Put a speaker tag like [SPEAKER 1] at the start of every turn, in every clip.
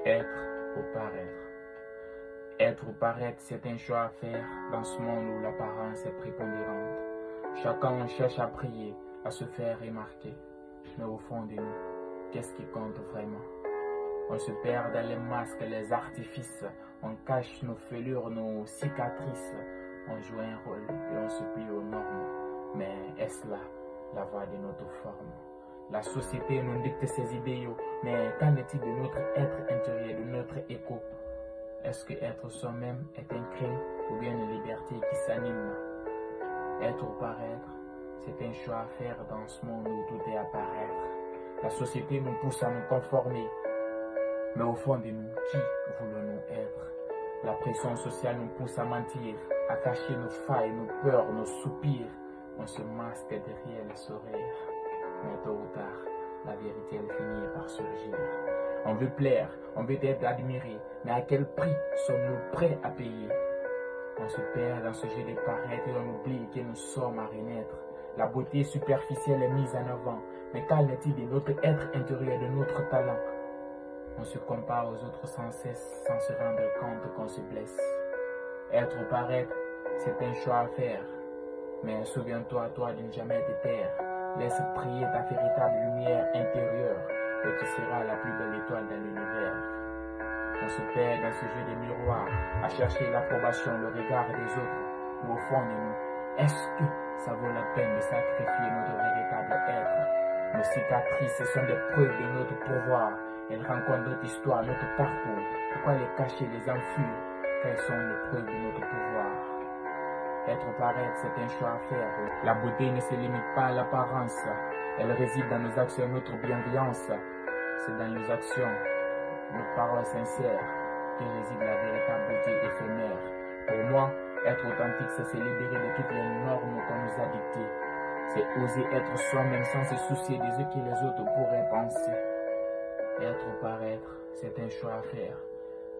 [SPEAKER 1] Être ou paraître. Être ou paraître, c'est un choix à faire dans ce monde où l'apparence est prépondérante. Chacun cherche à prier, à se faire remarquer. Mais au fond de nous, qu'est-ce qui compte vraiment? On se perd dans les masques, les artifices. On cache nos fêlures, nos cicatrices. On joue un rôle et on se plie aux normes. Mais est-ce là la voie de notre forme? La société nous dicte ses idéaux, mais qu'en est-il de notre être intérieur, de notre écho? Est-ce que être soi-même est un crime ou bien une liberté qui s'anime? Être ou paraître, c'est un choix à faire dans ce monde où tout est à paraître. La société nous pousse à nous conformer, mais au fond de nous, qui voulons-nous être? La pression sociale nous pousse à mentir, à cacher nos failles, nos peurs, nos soupirs. On se masque derrière le sourire. Mais tôt ou tard, la vérité elle finit par surgir. On veut plaire, on veut être admiré, mais à quel prix sommes-nous prêts à payer? On se perd dans ce jeu de paraître et on oublie que nous sommes à renaître. La beauté superficielle est mise en avant, mais qu'en est-il de notre être intérieur, de notre talent? On se compare aux autres sans cesse, sans se rendre compte qu'on se blesse. Être ou paraître, c'est un choix à faire. Mais souviens-toi, toi, de ne jamais te taire. Laisse briller ta véritable lumière intérieure et tu seras la plus belle étoile de l'univers. On se perd dans ce jeu des miroirs, à chercher l'approbation, le regard des autres, ou au fond de nous, est-ce que ça vaut la peine de sacrifier notre véritable être? Nos cicatrices sont des preuves de notre pouvoir. Elles rencontrent notre histoire, notre parcours. Pourquoi les cacher, les enfuir? Quelles sont les preuves de notre pouvoir? Être ou paraître, c'est un choix à faire. La beauté ne se limite pas à l'apparence. Elle réside dans nos actions, notre bienveillance. C'est dans nos actions, nos paroles sincères, que réside la véritable beauté éphémère. Pour moi, être authentique, c'est se libérer de toutes les normes qu'on nous a dictées. C'est oser être soi-même sans se soucier de ce que les autres pourraient penser. Être ou paraître, c'est un choix à faire.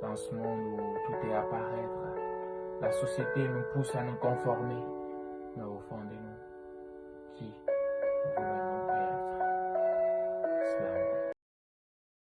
[SPEAKER 1] Dans ce monde où tout est à paraître, la société nous pousse à nous conformer. Mais au fond de nous, qui voulons